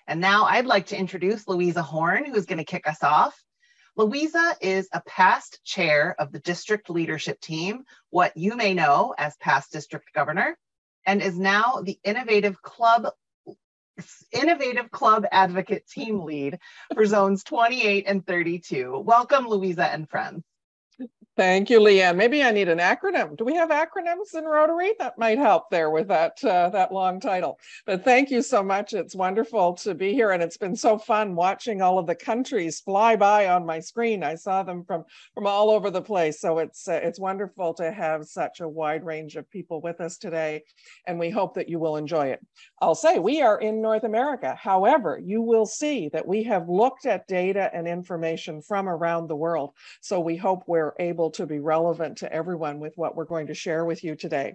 And now I'd like to introduce Louisa Horn, who's going to kick us off. Louisa is a past chair of the district leadership team, what you may know as past district governor, and is now the innovative club advocate team lead for zones 28 and 32. Welcome, Louisa and friends. Thank you, Leanne. Maybe I need an acronym. Do we have acronyms in Rotary? That might help there with that long title. But thank you so much. It's wonderful to be here, and it's been so fun watching all of the countries fly by on my screen. I saw them from all over the place. So it's wonderful to have such a wide range of people with us today, and we hope that you will enjoy it. I'll say we are in North America. However, you will see that we have looked at data and information from around the world. So we hope we're able to be relevant to everyone with what we're going to share with you today.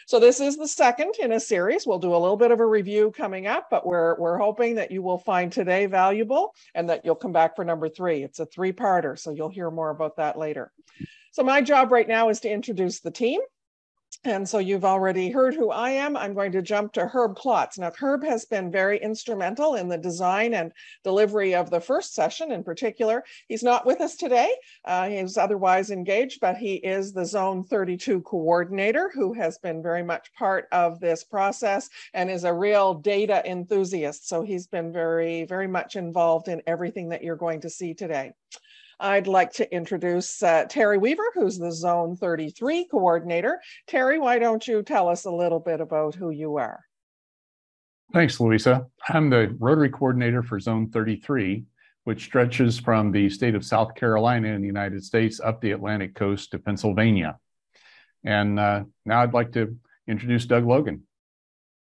So this is the second in a series. We'll do a little bit of a review coming up, but we're hoping that you will find today valuable and that you'll come back for number 3. It's a 3-parter, so you'll hear more about that later. So my job right now is to introduce the team. And so you've already heard who I am. I'm going to jump to Herb Klotz. Now, Herb has been very instrumental in the design and delivery of the first session in particular. He's not with us today. He's otherwise engaged, but he is the Zone 32 coordinator who has been very much part of this process and is a real data enthusiast. So he's been very, very much involved in everything that you're going to see today. I'd like to introduce Terry Weaver, who's the Zone 33 coordinator. Terry, why don't you tell us a little bit about who you are? Thanks, Louisa. I'm the Rotary coordinator for Zone 33, which stretches from the state of South Carolina in the United States up the Atlantic coast to Pennsylvania. And now I'd like to introduce Doug Logan.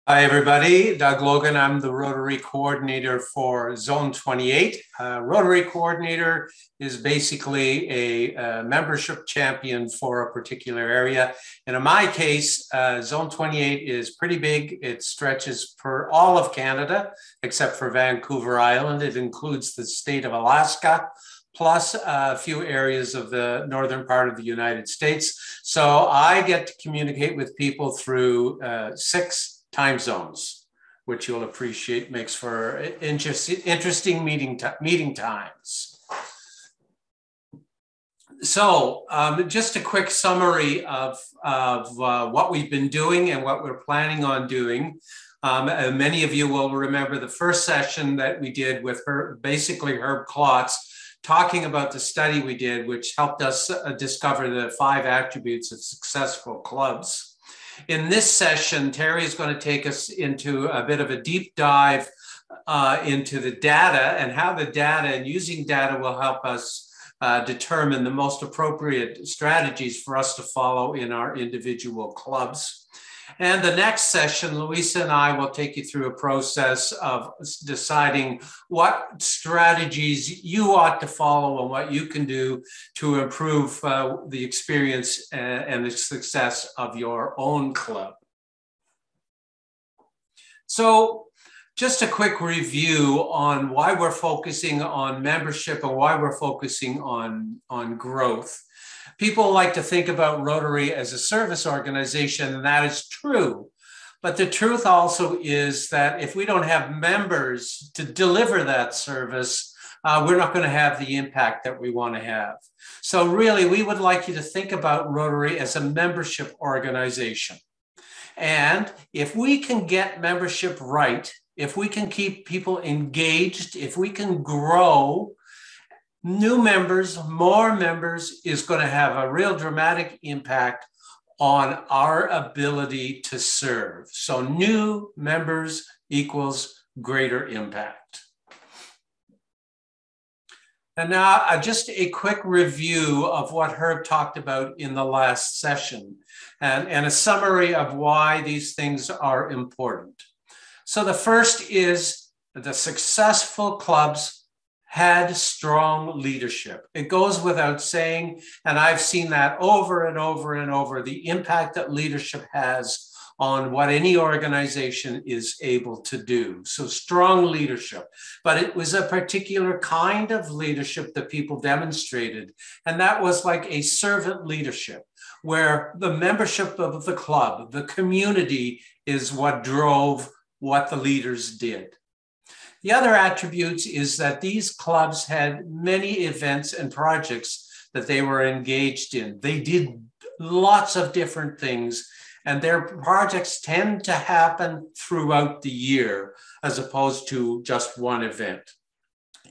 Hi, everybody. Doug Logan. I'm the Rotary coordinator for Zone 28. Rotary coordinator is basically a membership champion for a particular area. And in my case, Zone 28 is pretty big. It stretches for all of Canada, except for Vancouver Island. It includes the state of Alaska, plus a few areas of the northern part of the United States. So I get to communicate with people through 6 time zones, which you'll appreciate makes for interesting meeting times. So just a quick summary of what we've been doing and what we're planning on doing. Many of you will remember the first session that we did with basically Herb Klotz, talking about the study we did, which helped us discover the 5 attributes of successful clubs. In this session, Terry is going to take us into a bit of a deep dive into the data and how the data and using data will help us determine the most appropriate strategies for us to follow in our individual clubs. And the next session, Louisa and I will take you through a process of deciding what strategies you ought to follow and what you can do to improve the experience and the success of your own club. So just a quick review on why we're focusing on membership and why we're focusing on growth. People like to think about Rotary as a service organization, and that is true. But the truth also is that if we don't have members to deliver that service, we're not going to have the impact that we want to have. So really, we would like you to think about Rotary as a membership organization. And if we can get membership right, if we can keep people engaged, if we can grow, new members, more members is going to have a real dramatic impact on our ability to serve. So new members equals greater impact. And now just a quick review of what Herb talked about in the last session and a summary of why these things are important. So the first is the successful clubs had strong leadership. It goes without saying, and I've seen that over and over and over, the impact that leadership has on what any organization is able to do. So strong leadership, but it was a particular kind of leadership that people demonstrated. And that was like a servant leadership, where the membership of the club, the community is what drove what the leaders did. The other attributes is that these clubs had many events and projects that they were engaged in. They did lots of different things, and their projects tend to happen throughout the year as opposed to just one event.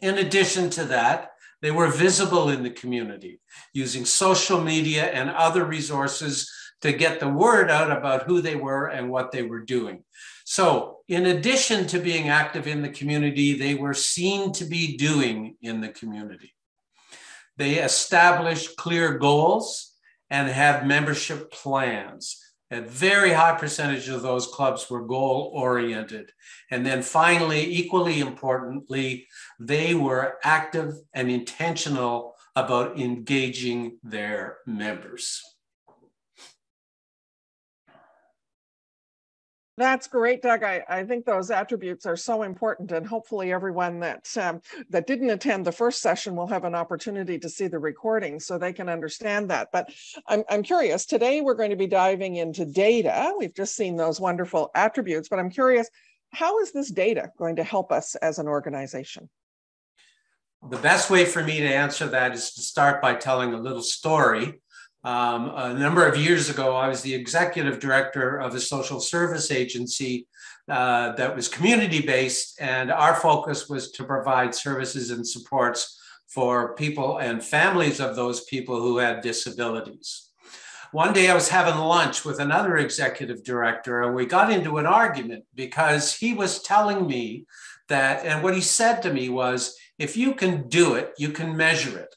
In addition to that, they were visible in the community, using social media and other resources to get the word out about who they were and what they were doing. So in addition to being active in the community, they were seen to be doing in the community. They established clear goals and had membership plans. A very high percentage of those clubs were goal-oriented. And then finally, equally importantly, they were active and intentional about engaging their members. That's great, Doug. I think those attributes are so important, and hopefully everyone that didn't attend the first session will have an opportunity to see the recording so they can understand that. But I'm curious, today we're going to be diving into data. We've just seen those wonderful attributes, but I'm curious, how is this data going to help us as an organization? The best way for me to answer that is to start by telling a little story. A number of years ago, I was the executive director of a social service agency that was community-based, and our focus was to provide services and supports for people and families of those people who had disabilities. One day I was having lunch with another executive director, and we got into an argument because he was telling me that, and what he said to me was, if you can do it, you can measure it.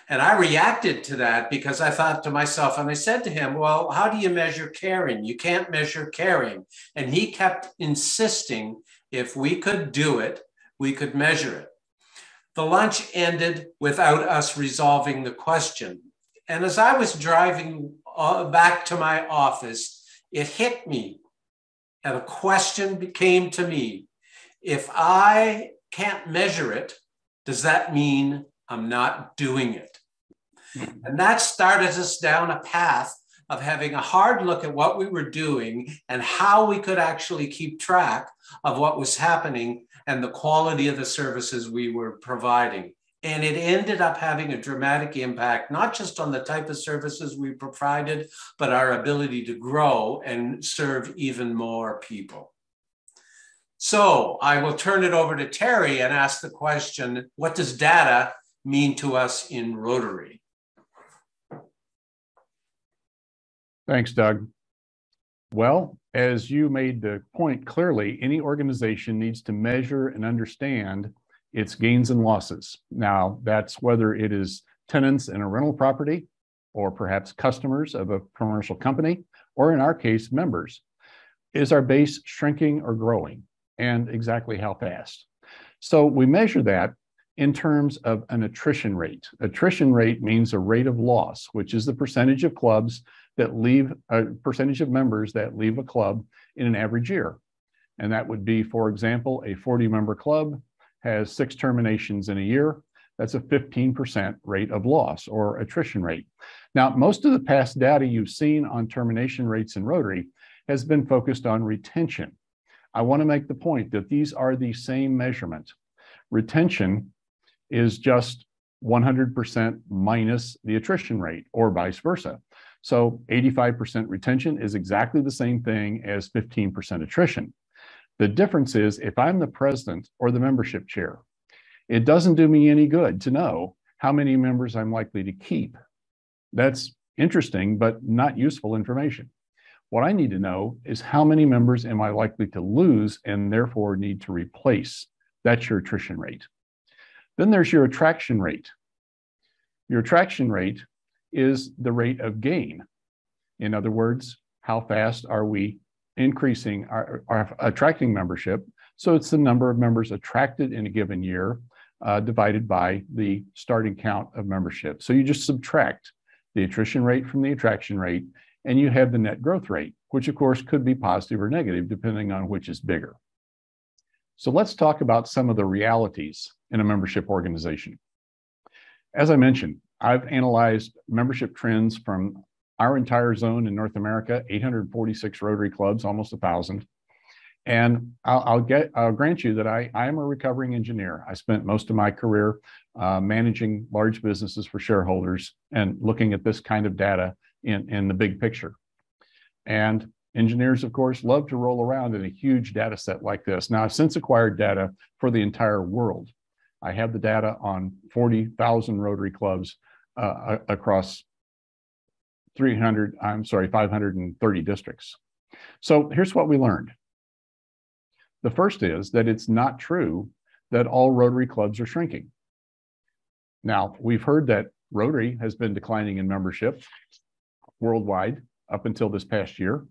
And I reacted to that because I thought to myself, and I said to him, well, how do you measure caring? You can't measure caring. And he kept insisting if we could do it, we could measure it. The lunch ended without us resolving the question. And as I was driving back to my office, it hit me, and a question came to me. If I can't measure it, does that mean I'm not doing it? And that started us down a path of having a hard look at what we were doing and how we could actually keep track of what was happening and the quality of the services we were providing. And it ended up having a dramatic impact, not just on the type of services we provided, but our ability to grow and serve even more people. So I will turn it over to Terry and ask the question, what does data mean to us in Rotary? Thanks, Doug. Well, as you made the point clearly, any organization needs to measure and understand its gains and losses. Now, that's whether it is tenants in a rental property, or perhaps customers of a commercial company, or in our case, members. Is our base shrinking or growing? And exactly how fast? So we measure that in terms of an attrition rate. Attrition rate means a rate of loss, which is the percentage of clubs that leave, a percentage of members that leave a club in an average year. And that would be, for example, a 40-member club has 6 terminations in a year. That's a 15% rate of loss or attrition rate. Now, most of the past data you've seen on termination rates in Rotary has been focused on retention. I want to make the point that these are the same measurement. Retention is just 100% minus the attrition rate, or vice versa. So 85% retention is exactly the same thing as 15% attrition. The difference is, if I'm the president or the membership chair, it doesn't do me any good to know how many members I'm likely to keep. That's interesting, but not useful information. What I need to know is how many members am I likely to lose and therefore need to replace. That's your attrition rate. Then there's your attraction rate. Your attraction rate is the rate of gain. In other words, how fast are we increasing our attracting membership? So it's the number of members attracted in a given year divided by the starting count of membership. So you just subtract the attrition rate from the attraction rate, and you have the net growth rate, which of course could be positive or negative depending on which is bigger. So let's talk about some of the realities in a membership organization. As I mentioned, I've analyzed membership trends from our entire zone in North America, 846 Rotary clubs, almost 1,000. And I'll grant you that I am a recovering engineer. I spent most of my career managing large businesses for shareholders and looking at this kind of data in the big picture. And engineers, of course, love to roll around in a huge data set like this. Now, I've since acquired data for the entire world. I have the data on 40,000 Rotary clubs across 530 districts. So here's what we learned. The first is that it's not true that all Rotary clubs are shrinking. Now, we've heard that Rotary has been declining in membership worldwide up until this past year.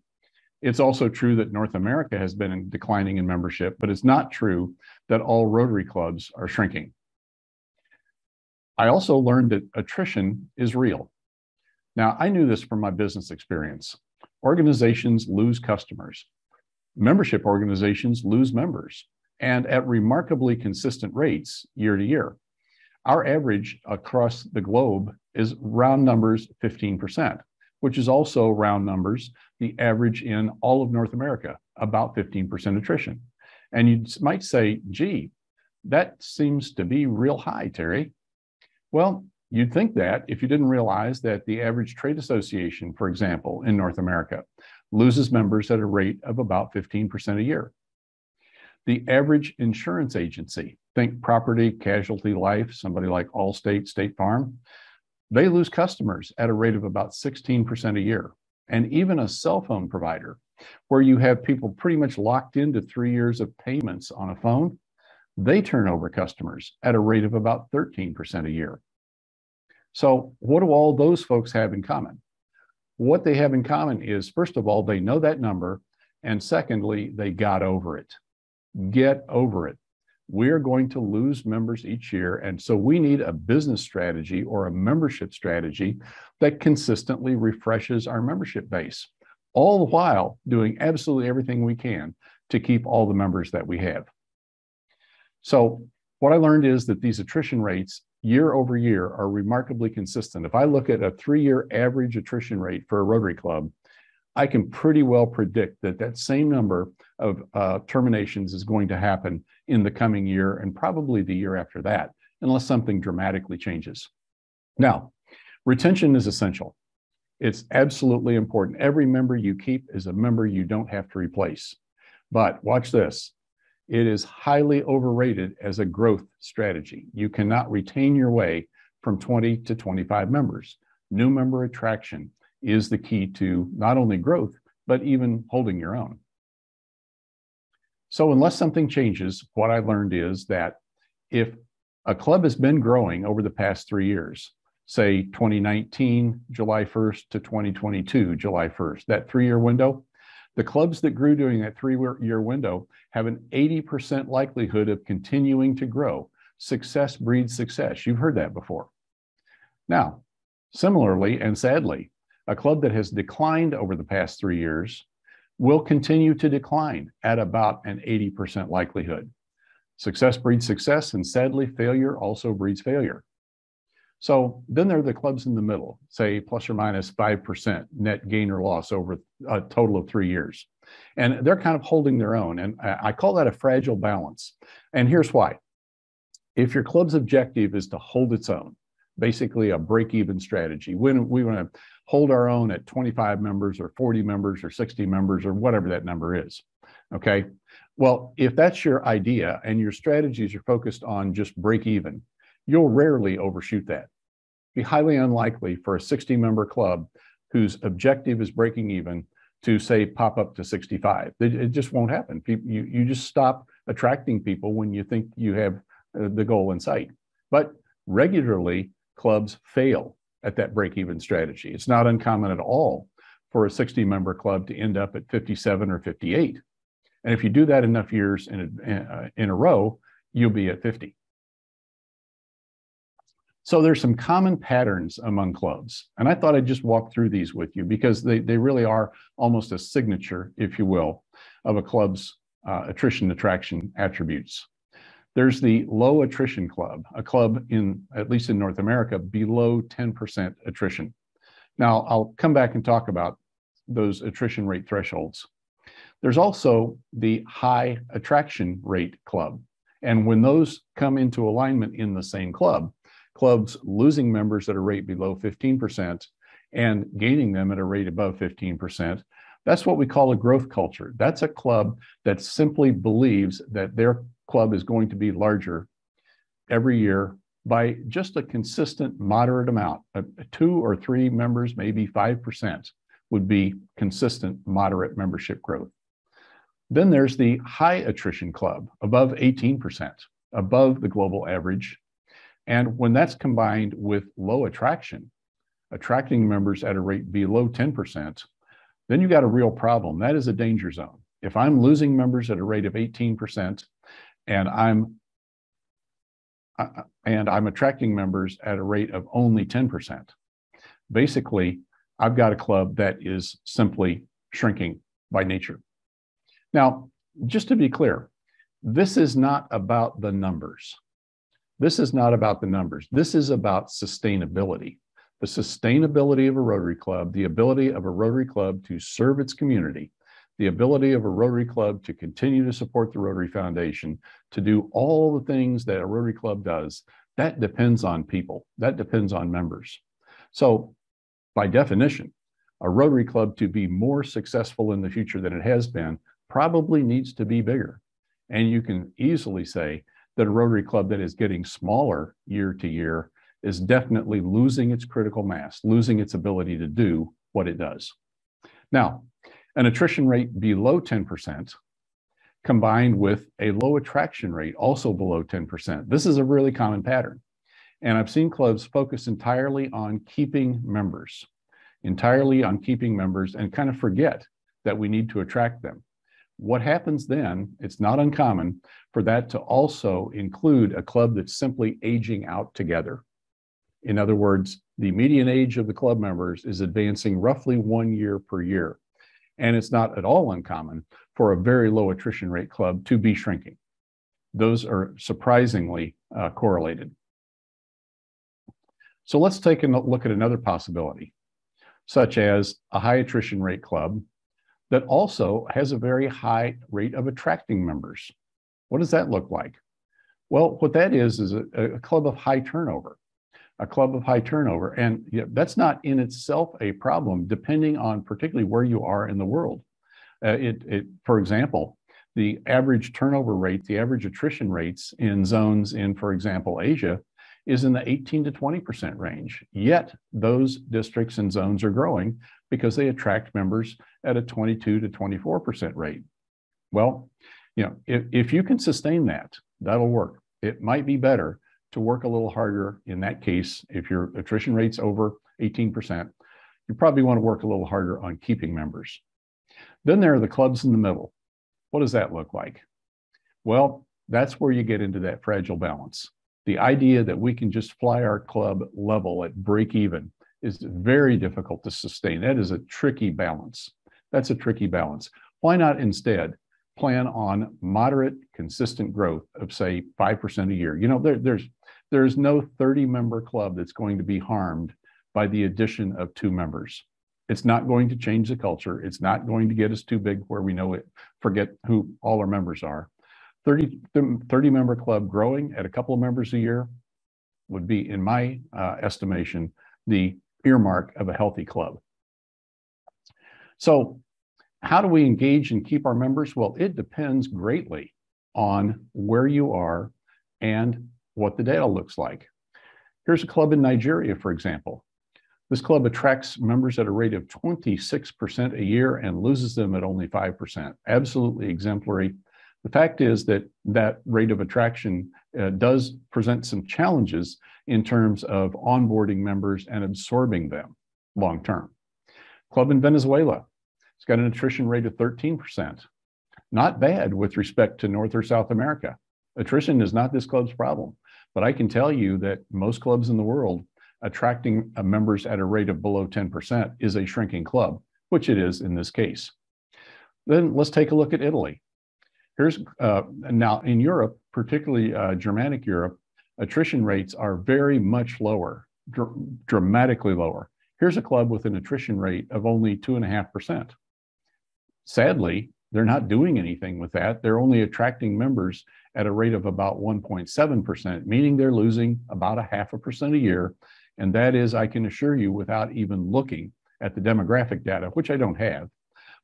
It's also true that North America has been declining in membership, but it's not true that all Rotary clubs are shrinking. I also learned that attrition is real. Now, I knew this from my business experience. Organizations lose customers. Membership organizations lose members, and at remarkably consistent rates year to year. Our average across the globe is round numbers 15%, which is also round numbers the average in all of North America, about 15% attrition. And you might say, gee, that seems to be real high, Terry. Well, you'd think that if you didn't realize that the average trade association, for example, in North America, loses members at a rate of about 15% a year. The average insurance agency, think property, casualty, life, somebody like Allstate, State Farm, they lose customers at a rate of about 16% a year. And even a cell phone provider, where you have people pretty much locked into 3 years of payments on a phone, they turn over customers at a rate of about 13% a year. So what do all those folks have in common? What they have in common is, first of all, they know that number, and secondly, they got over it. Get over it. We're going to lose members each year, and so we need a business strategy or a membership strategy that consistently refreshes our membership base, all the while doing absolutely everything we can to keep all the members that we have. So what I learned is that these attrition rates year over year are remarkably consistent. If I look at a 3-year average attrition rate for a Rotary club, I can pretty well predict that that same number of terminations is going to happen in the coming year and probably the year after that, unless something dramatically changes. Now, retention is essential. It's absolutely important. Every member you keep is a member you don't have to replace. But watch this. It is highly overrated as a growth strategy. You cannot retain your way from 20 to 25 members. New member attraction is the key to not only growth, but even holding your own. So unless something changes, what I learned is that if a club has been growing over the past 3 years, say 2019, July 1st to 2022, July 1st, that 3-year window, the clubs that grew during that 3-year window have an 80% likelihood of continuing to grow. Success breeds success. You've heard that before. Now, similarly and sadly, a club that has declined over the past 3 years will continue to decline at about an 80% likelihood. Success breeds success, and sadly, failure also breeds failure. So then there are the clubs in the middle, say plus or minus 5% net gain or loss over a total of 3 years. And they're kind of holding their own. And I call that a fragile balance. And here's why. If your club's objective is to hold its own, basically a break-even strategy, when we want to hold our own at 25 members or 40 members or 60 members or whatever that number is, okay? Well, if that's your idea and your strategies are focused on just break even, you'll rarely overshoot that. Be highly unlikely for a 60-member club whose objective is breaking even to say pop up to 65. It just won't happen. You just stop attracting people when you think you have the goal in sight. But regularly, clubs fail at that break-even strategy. It's not uncommon at all for a 60-member club to end up at 57 or 58. And if you do that enough years in a row, you'll be at 50. So there's some common patterns among clubs. And I thought I'd just walk through these with you because they really are almost a signature, if you will, of a club's attrition attraction attributes. There's the low attrition club, a club at least in North America, below 10% attrition. Now, I'll come back and talk about those attrition rate thresholds. There's also the high attraction rate club. And when those come into alignment in the same club, clubs losing members at a rate below 15% and gaining them at a rate above 15%, that's what we call a growth culture. That's a club that simply believes that their club is going to be larger every year by just a consistent, moderate amount. 2 or 3 members, maybe 5% would be consistent, moderate membership growth. Then there's the high attrition club, above 18%, above the global average. And when that's combined with low attraction, attracting members at a rate below 10%, then you got a real problem. That is a danger zone. If I'm losing members at a rate of 18% and I'm attracting members at a rate of only 10%, basically, I've got a club that is simply shrinking by nature. Now, just to be clear, this is not about the numbers. This is not about the numbers. This is about sustainability. The sustainability of a Rotary Club, the ability of a Rotary Club to serve its community, the ability of a Rotary Club to continue to support the Rotary Foundation, to do all the things that a Rotary Club does, that depends on people. That depends on members. So by definition, a Rotary Club to be more successful in the future than it has been probably needs to be bigger. And you can easily say that a Rotary Club that is getting smaller year to year is definitely losing its critical mass, losing its ability to do what it does. Now, an attrition rate below 10% combined with a low attraction rate also below 10%. This is a really common pattern. And I've seen clubs focus entirely on keeping members, and kind of forget that we need to attract them. What happens then, it's not uncommon for that to also include a club that's simply aging out together. In other words, the median age of the club members is advancing roughly 1 year per year. And it's not at all uncommon for a very low attrition rate club to be shrinking. Those are surprisingly correlated. So let's take a look at another possibility, such as a high attrition rate club that also has a very high rate of attracting members. What does that look like? Well, what that is a club of high turnover. A club of high turnover. And that's not in itself a problem, depending on particularly where you are in the world. For example, the average turnover rate, the average attrition rates in zones in, for example, Asia, is in the 18 to 20% range. Yet those districts and zones are growing because they attract members at a 22 to 24% rate. Well, if you can sustain that, that'll work. It might be better to work a little harder in that case. If your attrition rate's over 18%, you probably want to work a little harder on keeping members. Then there are the clubs in the middle. What does that look like? Well, that's where you get into that fragile balance. The idea that we can just fly our club level at break even is very difficult to sustain. That is a tricky balance. That's a tricky balance. Why not instead plan on moderate, consistent growth of, say, 5% a year? There's no 30-member club that's going to be harmed by the addition of 2 members. It's not going to change the culture. It's not going to get us too big where we know it, forget who all our members are. 30-member club growing at a couple of members a year would be, in my estimation, the earmark of a healthy club. So how do we engage and keep our members? Well, it depends greatly on where you are and what the data looks like. Here's a club in Nigeria, for example. This club attracts members at a rate of 26% a year and loses them at only 5%. Absolutely exemplary. The fact is that that rate of attraction does present some challenges in terms of onboarding members and absorbing them long term. Club in Venezuela, it's got an attrition rate of 13%. Not bad with respect to North or South America. Attrition is not this club's problem, but I can tell you that most clubs in the world attracting members at a rate of below 10% is a shrinking club, which it is in this case. Then let's take a look at Italy. Here's now in Europe, particularly Germanic Europe, attrition rates are very much lower, dramatically lower. Here's a club with an attrition rate of only 2.5%. Sadly, They're not doing anything with that. They're only attracting members at a rate of about 1.7%, meaning they're losing about 0.5% a year. And that is, I can assure you, without even looking at the demographic data, which I don't have,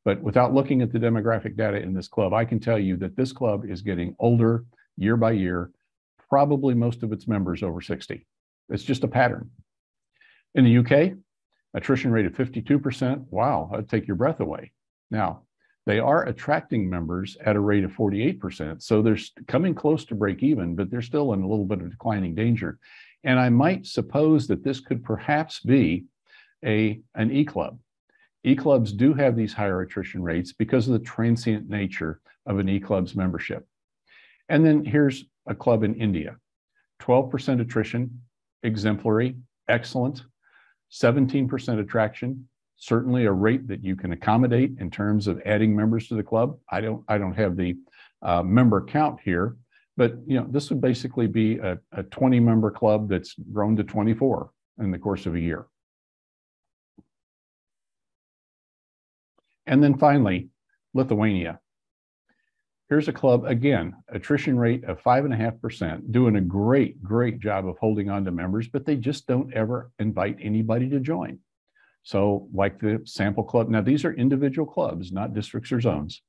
but without looking at the demographic data in this club, I can tell you that this club is getting older year by year, probably most of its members over 60. It's just a pattern. In the UK, attrition rate of 52%. Wow, that'd take your breath away. Now, they are attracting members at a rate of 48%. So they're coming close to break even, but they're still in a little bit of declining danger. And I might suppose that this could perhaps be an E-club. E-clubs do have these higher attrition rates because of the transient nature of an E-club's membership. And then here's a club in India, 12% attrition, exemplary, excellent, 17% attraction, certainly a rate that you can accommodate in terms of adding members to the club. I don't have the member count here, but this would basically be a 20-member club that's grown to 24 in the course of a year. And then finally, Lithuania. Here's a club, again, attrition rate of 5.5%, doing a great job of holding on to members, but they just don't ever invite anybody to join. So like the sample club, now these are individual clubs, not districts or zones.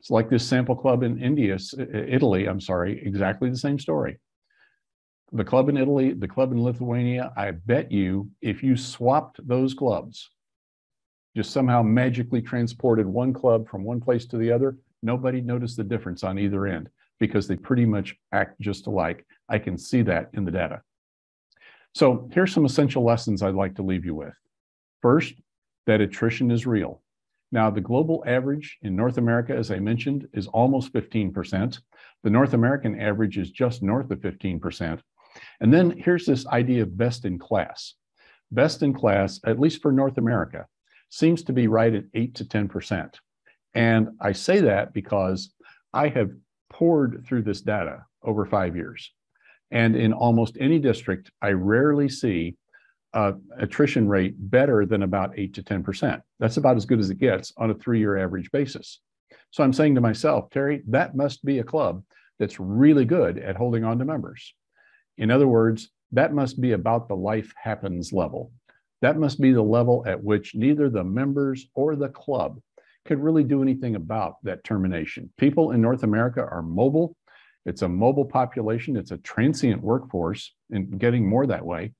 It's like this sample club in Italy, exactly the same story. The club in Italy, the club in Lithuania, I bet you if you swapped those clubs, just somehow magically transported one club from one place to the other, nobody noticed the difference on either end because they pretty much act just alike. I can see that in the data. So here's some essential lessons I'd like to leave you with. First, that attrition is real. Now, the global average in North America, as I mentioned, is almost 15%. The North American average is just north of 15%. And then here's this idea of best in class. Best in class, at least for North America, seems to be right at 8 to 10%. And I say that because I have poured through this data over 5 years. And in almost any district, I rarely see attrition rate better than about 8 to 10%. That's about as good as it gets on a 3-year average basis. So I'm saying to myself, Terry, that must be a club that's really good at holding on to members. In other words, that must be about the life happens level. That must be the level at which neither the members or the club could really do anything about that termination. People in North America are mobile. It's a mobile population. It's a transient workforce and getting more that way.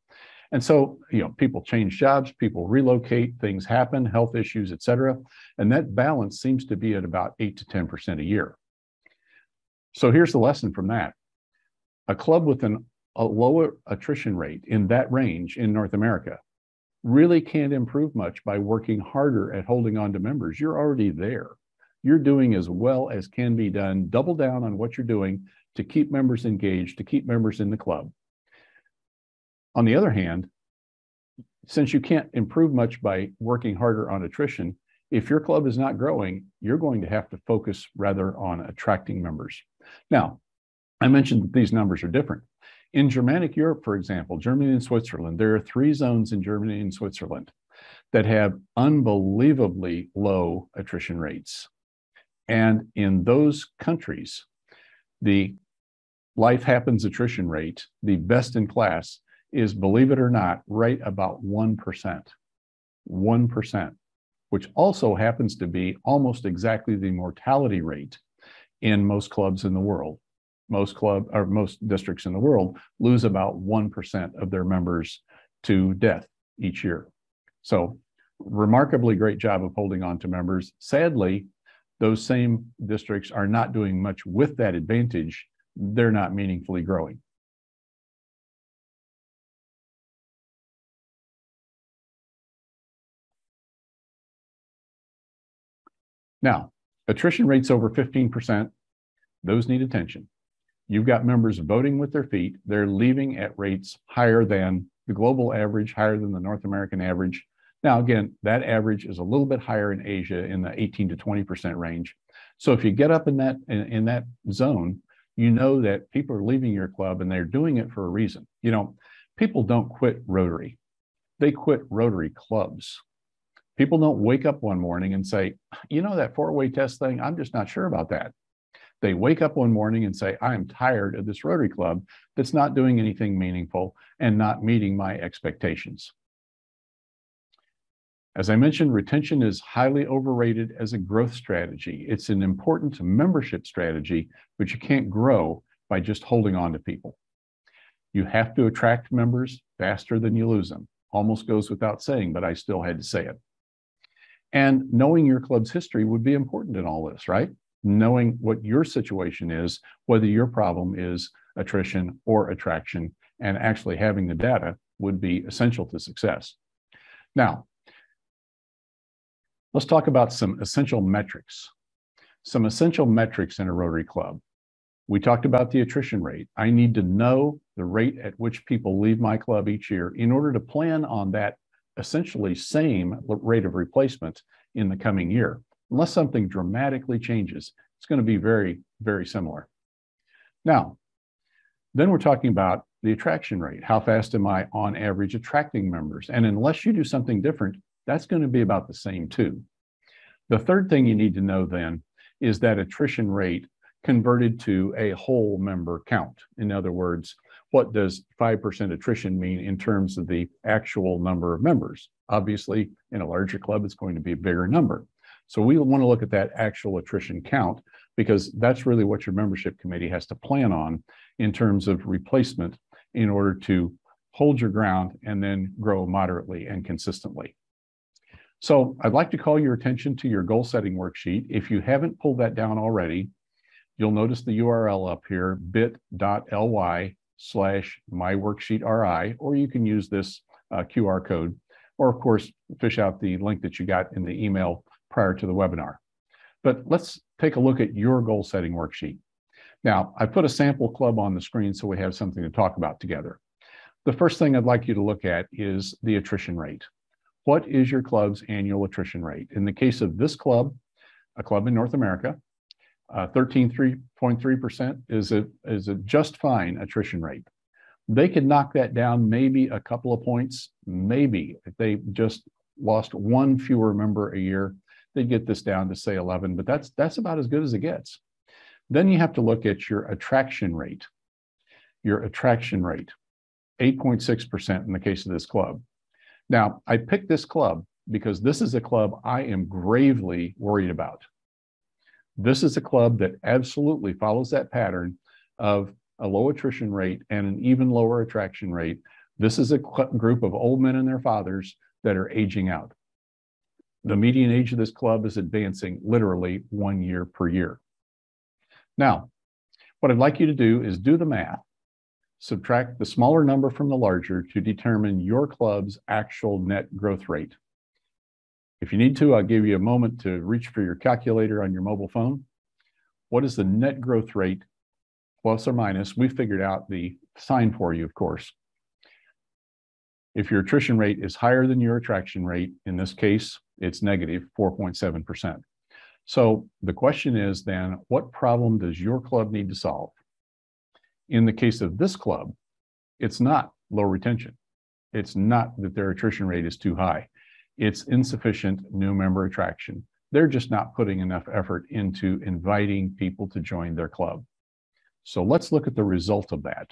And so, people change jobs, people relocate, things happen, health issues, et cetera. And that balance seems to be at about 8 to 10% a year. So here's the lesson from that. A club with a lower attrition rate in that range in North America really can't improve much by working harder at holding on to members. You're already there. You're doing as well as can be done. Double down on what you're doing to keep members engaged, to keep members in the club. On the other hand, since you can't improve much by working harder on attrition, if your club is not growing, you're going to have to focus rather on attracting members. Now, I mentioned that these numbers are different. In Germanic Europe, for example, Germany and Switzerland, there are 3 zones in Germany and Switzerland that have unbelievably low attrition rates. And in those countries, the life happens attrition rate, the best in class, is, believe it or not, right about 1%. 1%, which also happens to be almost exactly the mortality rate in most clubs in the world. Most districts in the world lose about 1% of their members to death each year. So remarkably great job of holding on to members. Sadly, those same districts are not doing much with that advantage. They're not meaningfully growing. Now, attrition rates over 15%, those need attention. You've got members voting with their feet. They're leaving at rates higher than the global average, higher than the North American average. Now, again, that average is a little bit higher in Asia in the 18 to 20% range. So if you get up in that zone, you know that people are leaving your club and they're doing it for a reason. People don't quit Rotary. They quit Rotary clubs. People don't wake up one morning and say, you know, that four-way test thing, I'm just not sure about that. They wake up one morning and say, I am tired of this Rotary Club that's not doing anything meaningful and not meeting my expectations. As I mentioned, retention is highly overrated as a growth strategy. It's an important membership strategy, but you can't grow by just holding on to people. You have to attract members faster than you lose them. Almost goes without saying, but I still had to say it. And knowing your club's history would be important in all this, right? Knowing what your situation is, whether your problem is attrition or attraction, and actually having the data would be essential to success. Now, let's talk about some essential metrics. Some essential metrics in a Rotary Club. We talked about the attrition rate. I need to know the rate at which people leave my club each year in order to plan on that essentially same rate of replacement in the coming year. Unless something dramatically changes, it's going to be very, very similar. Now, then we're talking about the attraction rate. How fast am I on average attracting members? And unless you do something different, that's going to be about the same too. The third thing you need to know then is that attrition rate converted to a whole member count. In other words, what does 5% attrition mean in terms of the actual number of members? Obviously, in a larger club, it's going to be a bigger number. So we want to look at that actual attrition count because that's really what your membership committee has to plan on in terms of replacement in order to hold your ground and then grow moderately and consistently. So I'd like to call your attention to your goal setting worksheet. If you haven't pulled that down already, you'll notice the URL up here, bit.ly/myworksheetri, or you can use this QR code, or of course, fish out the link that you got in the email prior to the webinar. But let's take a look at your goal setting worksheet. Now, I put a sample club on the screen so we have something to talk about together. The first thing I'd like you to look at is the attrition rate. What is your club's annual attrition rate? In the case of this club, a club in North America, 13.3% is a just fine attrition rate. They could knock that down maybe a couple of points, maybe if they just lost one fewer member a year, they'd get this down to say 11, but that's about as good as it gets. Then you have to look at your attraction rate. Your attraction rate, 8.6% in the case of this club. Now, I picked this club because this is a club I am gravely worried about. This is a club that absolutely follows that pattern of a low attrition rate and an even lower attraction rate. This is a group of old men and their fathers that are aging out. The median age of this club is advancing literally 1 year per year. Now, what I'd like you to do is do the math. Subtract the smaller number from the larger to determine your club's actual net growth rate. If you need to, I'll give you a moment to reach for your calculator on your mobile phone. What is the net growth rate, plus or minus? We figured out the sign for you, of course. If your attrition rate is higher than your attraction rate, in this case, it's negative 4.7%. So the question is then, what problem does your club need to solve? In the case of this club, it's not low retention. It's not that their attrition rate is too high. It's insufficient new member attraction. They're just not putting enough effort into inviting people to join their club. So let's look at the result of that.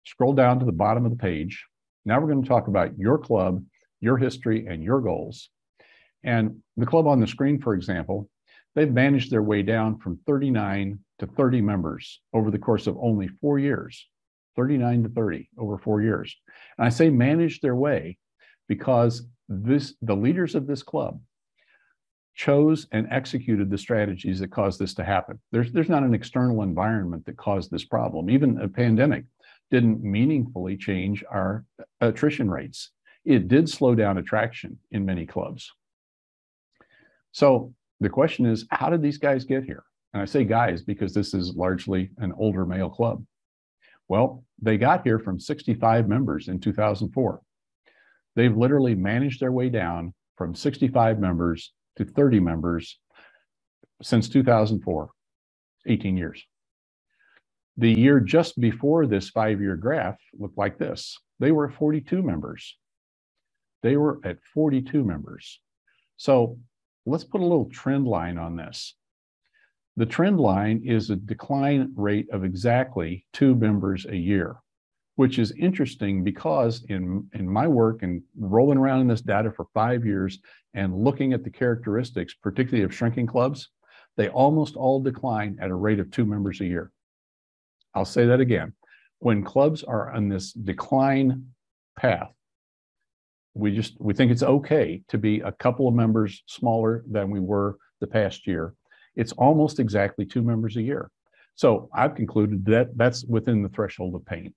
Scroll down to the bottom of the page. Now we're going to talk about your club, your history, and your goals. And the club on the screen, for example, they've managed their way down from 39 to 30 members over the course of only 4 years, 39 to 30 over 4 years. And I say managed their way because the leaders of this club chose and executed the strategies that caused this to happen. There's not an external environment that caused this problem. Even a pandemic didn't meaningfully change our attrition rates. It did slow down attraction in many clubs. So the question is, how did these guys get here? And I say guys because this is largely an older male club. Well, they got here from 65 members in 2004. They've literally managed their way down from 65 members to 30 members since 2004, 18 years. The year just before this 5-year graph looked like this. They were at 42 members. They were at 42 members. So let's put a little trend line on this. The trend line is a decline rate of exactly 2 members a year, which is interesting because in my work and rolling around in this data for 5 years and looking at the characteristics, particularly of shrinking clubs, they almost all decline at a rate of 2 members a year. I'll say that again. When clubs are on this decline path, we think it's okay to be a couple of members smaller than we were the past year. It's almost exactly 2 members a year. So I've concluded that that's within the threshold of pain.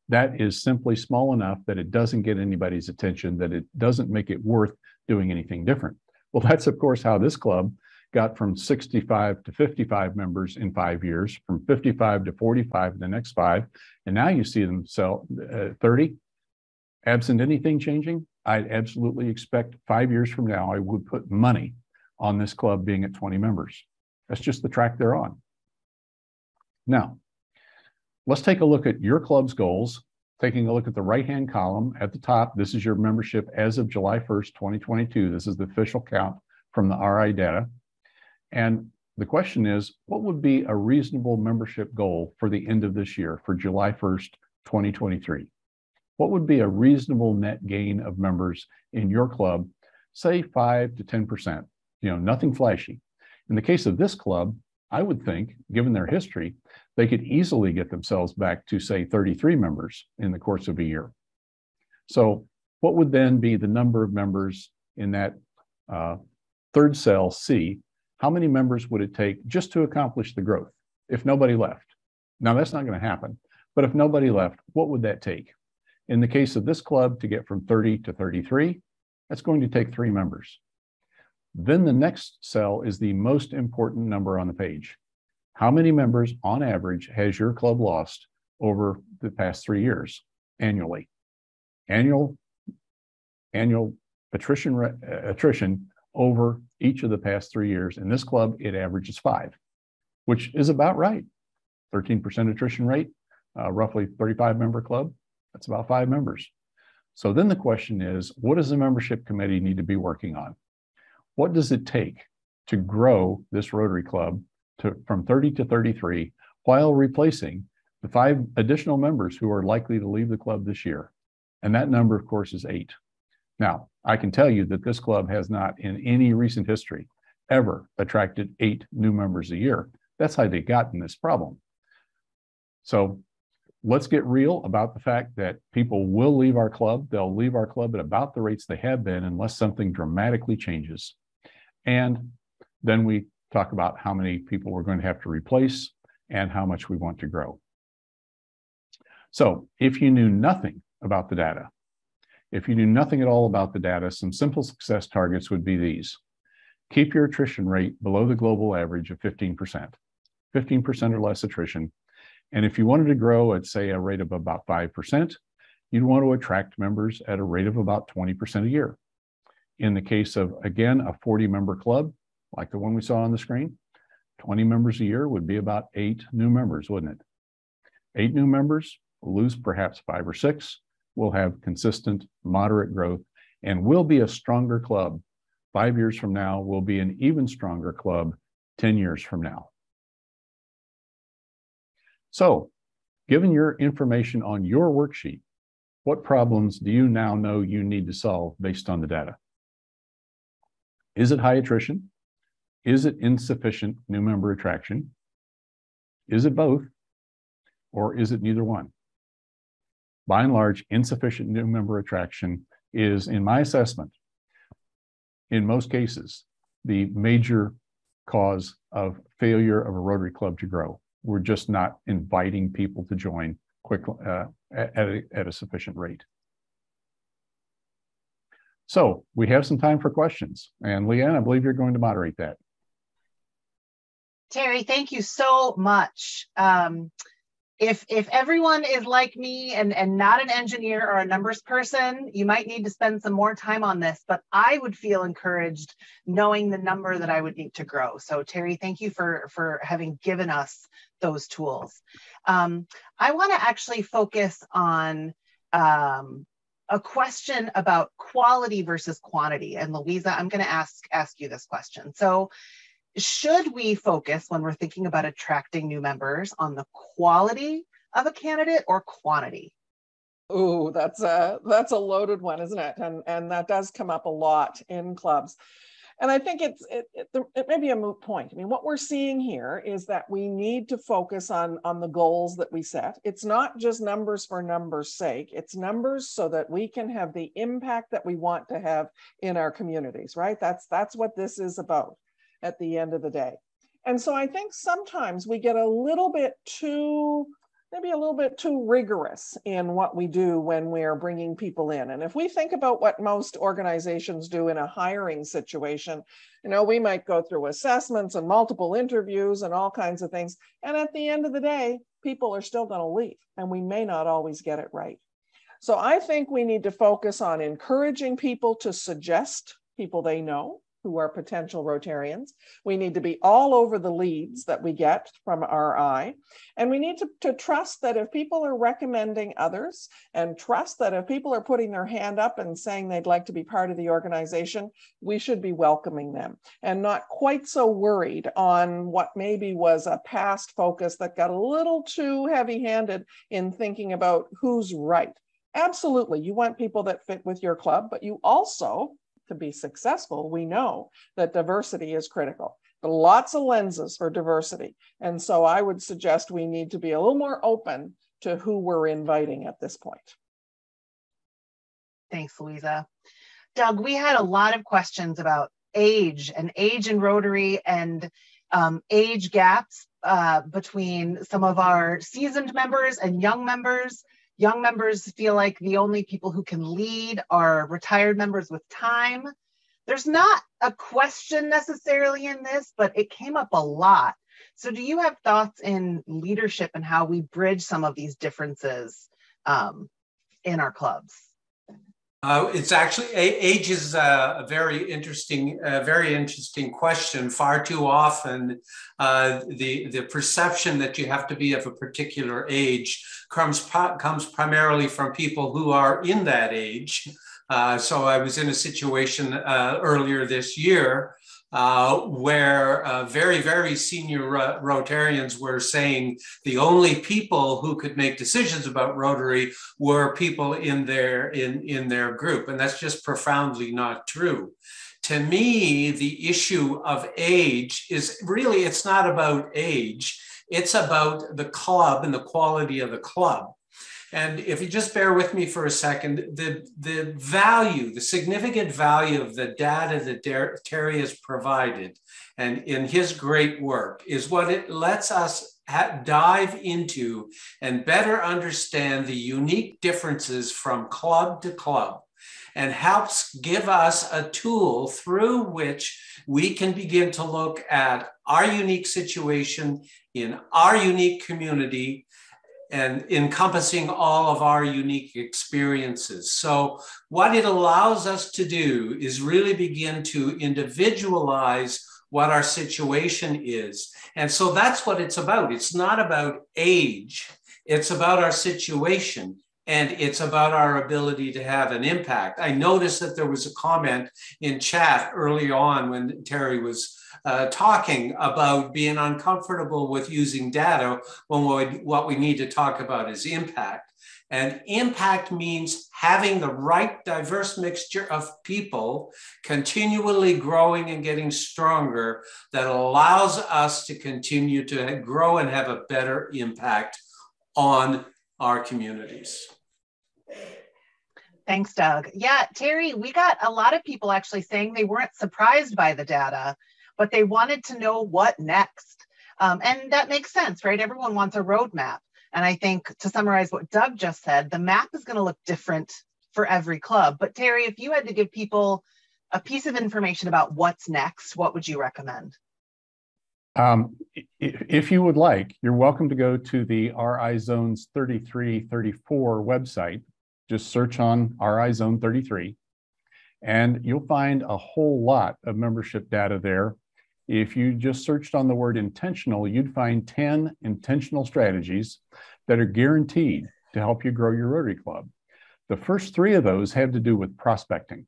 That is simply small enough that it doesn't get anybody's attention, that it doesn't make it worth doing anything different. Well, that's of course how this club got from 65 to 55 members in 5 years, from 55 to 45 in the next 5, and now you see them sell 30. Absent anything changing, I'd absolutely expect 5 years from now, I would put money on this club being at 20 members. That's just the track they're on. Now, let's take a look at your club's goals. Taking a look at the right-hand column at the top, this is your membership as of July 1st, 2022. This is the official count from the RI data. And the question is, what would be a reasonable membership goal for the end of this year, for July 1st, 2023? What would be a reasonable net gain of members in your club? Say 5 to 10%, nothing flashy. In the case of this club, I would think, given their history, they could easily get themselves back to, say, 33 members in the course of a year. So what would then be the number of members in that third cell, C? How many members would it take just to accomplish the growth if nobody left? Now, that's not going to happen. But if nobody left, what would that take? In the case of this club, to get from 30 to 33, that's going to take 3 members. Then the next cell is the most important number on the page. How many members on average has your club lost over the past 3 years annually? Annual attrition over each of the past 3 years. In this club, it averages 5, which is about right. 13% attrition rate, roughly 35 member club. That's about 5 members. So then the question is, what does the membership committee need to be working on? What does it take to grow this Rotary Club from 30 to 33 while replacing the 5 additional members who are likely to leave the club this year? And that number, of course, is 8. Now, I can tell you that this club has not, in any recent history, ever attracted 8 new members a year. That's how they got in this problem. So let's get real about the fact that people will leave our club. They'll leave our club at about the rates they have been unless something dramatically changes. And then we talk about how many people we're going to have to replace and how much we want to grow. So if you knew nothing about the data, if you knew nothing at all about the data, some simple success targets would be these. Keep your attrition rate below the global average of 15%, 15% or less attrition. And if you wanted to grow at, say, a rate of about 5%, you'd want to attract members at a rate of about 20% a year. In the case of, again, a 40-member club, like the one we saw on the screen, 20 members a year would be about 8 new members, wouldn't it? 8 new members, we'll lose perhaps 5 or 6. We'll have consistent, moderate growth, and we'll be a stronger club. 5 years from now, we'll be an even stronger club 10 years from now. So, given your information on your worksheet, what problems do you now know you need to solve based on the data? Is it high attrition? Is it insufficient new member attraction? Is it both? Or is it neither one? By and large, insufficient new member attraction is, in my assessment, in most cases, the major cause of failure of a Rotary Club to grow. We're just not inviting people to join quickly at a sufficient rate. So we have some time for questions. And Leanne, I believe you're going to moderate that. Terry, thank you so much. If everyone is like me and not an engineer or a numbers person, you might need to spend some more time on this, but I would feel encouraged knowing the number that I would need to grow. So Terry, thank you for having given us those tools. I want to actually focus on a question about quality versus quantity. And Louisa, I'm going to ask you this question. So should we focus when we're thinking about attracting new members on the quality of a candidate or quantity? Ooh, that's a loaded one, isn't it? And that does come up a lot in clubs. And I think it may be a moot point. I mean, what we're seeing here is that we need to focus on the goals that we set. It's not just numbers for numbers' sake. It's numbers so that we can have the impact that we want to have in our communities, right? That's what this is about at the end of the day. And so I think sometimes we get a little bit too rigorous in what we do when we're bringing people in. And if we think about what most organizations do in a hiring situation, we might go through assessments and multiple interviews and all kinds of things. And at the end of the day, people are still going to leave, and we may not always get it right. So I think we need to focus on encouraging people to suggest people they know who are potential Rotarians. We need to be all over the leads that we get from RI. And we need to trust that if people are recommending others, and trust that if people are putting their hand up and saying they'd like to be part of the organization, we should be welcoming them and not quite so worried on what maybe was a past focus that got a little too heavy-handed in thinking about who's right. Absolutely, you want people that fit with your club, but you also, to be successful, we know that diversity is critical. But lots of lenses for diversity. And so I would suggest we need to be a little more open to who we're inviting at this point. Thanks, Louisa. Doug, we had a lot of questions about age in Rotary and age gaps between some of our seasoned members and young members. Young members feel like the only people who can lead are retired members with time. There's not a question necessarily in this, but it came up a lot. So do you have thoughts in leadership and how we bridge some of these differences in our clubs? It's actually, age is a very interesting question. Far too often, the perception that you have to be of a particular age comes primarily from people who are in that age. So I was in a situation earlier this year where very, very senior Rotarians were saying the only people who could make decisions about Rotary were people in their group. And that's just profoundly not true. To me, the issue of age is really, it's not about age. It's about the club and the quality of the club. And if you just bear with me for a second, the significant value of the data that Terry has provided and in his great work is what it lets us dive into and better understand the unique differences from club to club, and helps give us a tool through which we can begin to look at our unique situation in our unique community and encompassing all of our unique experiences. So what it allows us to do is really begin to individualize what our situation is. And so that's what it's about. It's not about age. It's about our situation. And it's about our ability to have an impact. I noticed that there was a comment in chat early on when Terry was talking about being uncomfortable with using data when what we need to talk about is impact. And impact means having the right diverse mixture of people continually growing and getting stronger that allows us to continue to grow and have a better impact on our communities. Thanks, Doug. Yeah, Terry, we got a lot of people actually saying they weren't surprised by the data, but they wanted to know what next. And that makes sense, right? Everyone wants a roadmap. And I think to summarize what Doug just said, the map is going to look different for every club. But Terry, if you had to give people a piece of information about what's next, what would you recommend? If you would like, you're welcome to go to the RI Zones 3334 website. Just search on RI Zone 33, and you'll find a whole lot of membership data there. If you just searched on the word intentional, you'd find 10 intentional strategies that are guaranteed to help you grow your Rotary Club. The first 3 of those have to do with prospecting.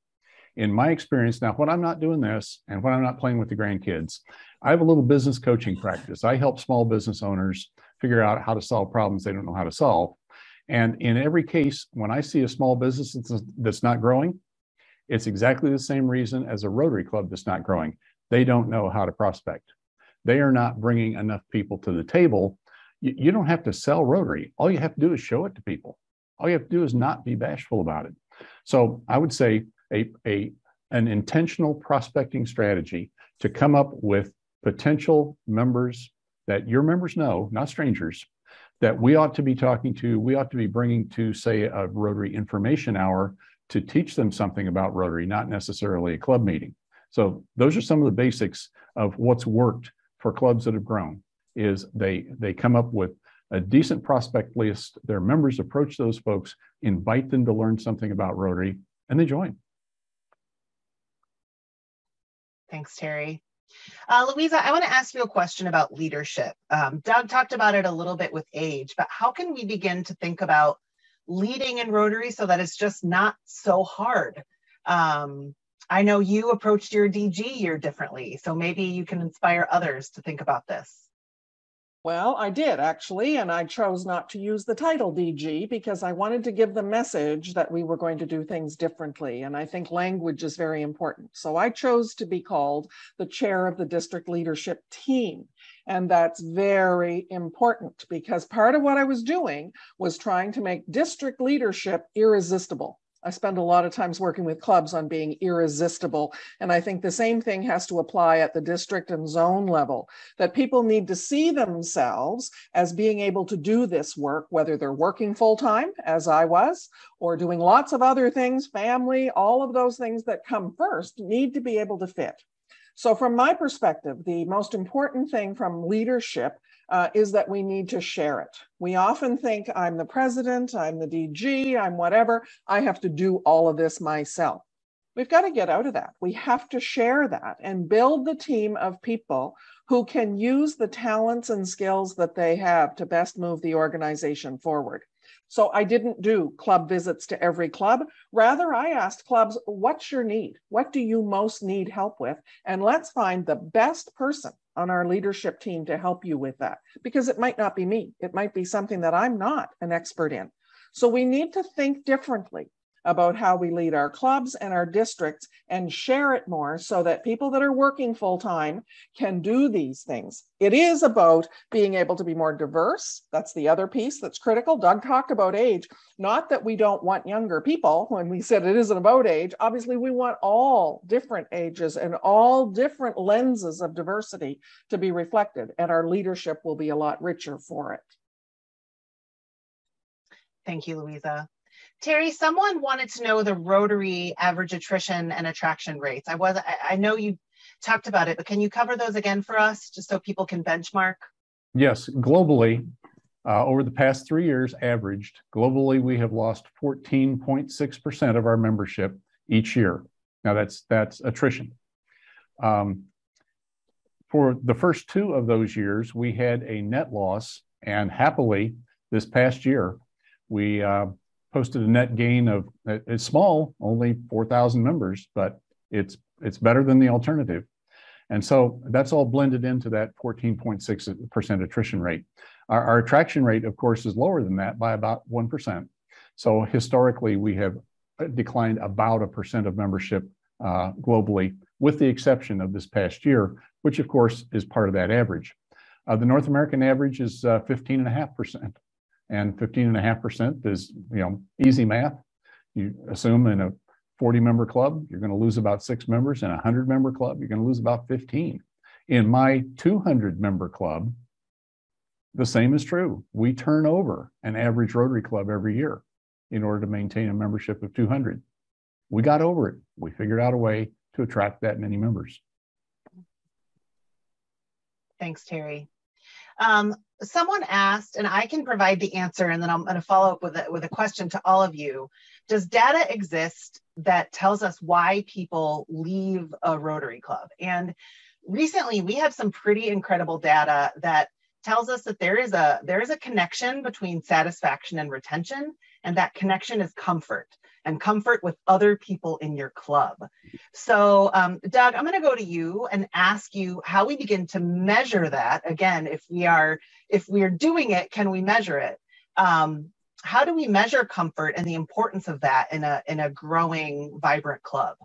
In my experience, now when I'm not doing this and when I'm not playing with the grandkids, I have a little business coaching practice. I help small business owners figure out how to solve problems they don't know how to solve. And in every case, when I see a small business that's not growing, it's exactly the same reason as a Rotary Club that's not growing. They don't know how to prospect. They are not bringing enough people to the table. You don't have to sell Rotary. All you have to do is show it to people. All you have to do is not be bashful about it. So I would say an intentional prospecting strategy to come up with potential members that your members know, not strangers, that we ought to be talking to, we ought to be bringing to, say, a Rotary information hour to teach them something about Rotary, not necessarily a club meeting. So those are some of the basics of what's worked for clubs that have grown, is they come up with a decent prospect list, their members approach those folks, invite them to learn something about Rotary, and they join. Thanks, Terry. Louisa, I want to ask you a question about leadership. Doug talked about it a little bit with age, but how can we begin to think about leading in Rotary so that it's just not so hard? I know you approached your DG year differently, so maybe you can inspire others to think about this. Well, I did actually, and I chose not to use the title DG because I wanted to give the message that we were going to do things differently. And I think language is very important. So I chose to be called the chair of the district leadership team. And that's very important because part of what I was doing was trying to make district leadership irresistible. I spend a lot of times working with clubs on being irresistible. And I think the same thing has to apply at the district and zone level, that people need to see themselves as being able to do this work, whether they're working full-time, as I was, or doing lots of other things, family, all of those things that come first need to be able to fit. So from my perspective, the most important thing from leadership is that we need to share it. We often think I'm the president, I'm the DG, I'm whatever. I have to do all of this myself. We've got to get out of that. We have to share that and build the team of people who can use the talents and skills that they have to best move the organization forward. So I didn't do club visits to every club. Rather, I asked clubs, what's your need? What do you most need help with? And let's find the best person on our leadership team to help you with that, because it might not be me. It might be something that I'm not an expert in. So we need to think differently about how we lead our clubs and our districts and share it more so that people that are working full-time can do these things. It is about being able to be more diverse. That's the other piece that's critical. Doug talked about age, not that we don't want younger people when we said it isn't about age. Obviously, we want all different ages and all different lenses of diversity to be reflected, and our leadership will be a lot richer for it. Thank you, Louisa. Terry, someone wanted to know the Rotary average attrition and attraction rates. I know you talked about it, but can you cover those again for us, just so people can benchmark? Yes, globally, over the past 3 years averaged, globally, we have lost 14.6% of our membership each year. Now that's attrition. For the first 2 of those years, we had a net loss, and happily, this past year, we posted a net gain of, it's small, only 4,000 members, but it's better than the alternative. And so that's all blended into that 14.6% attrition rate. Our attraction rate, of course, is lower than that by about 1%. So historically, we have declined about 1% of membership globally, with the exception of this past year, which of course is part of that average. The North American average is 15.5%. And 15.5% is, easy math. You assume in a 40-member club, you're going to lose about 6 members. In a 100-member club, you're going to lose about 15. In my 200-member club, the same is true. We turn over an average Rotary club every year in order to maintain a membership of 200. We got over it. We figured out a way to attract that many members. Thanks, Terry. Someone asked, and I can provide the answer, and then I'm going to follow up with a question to all of you. Does data exist that tells us why people leave a Rotary Club? And recently, we have some pretty incredible data that tells us that there is a connection between satisfaction and retention, and that connection is comfort, and comfort with other people in your club. So Doug, I'm going to go to you and ask you how we begin to measure that. Again, if we are doing it, can we measure it? How do we measure comfort and the importance of that in a growing, vibrant club?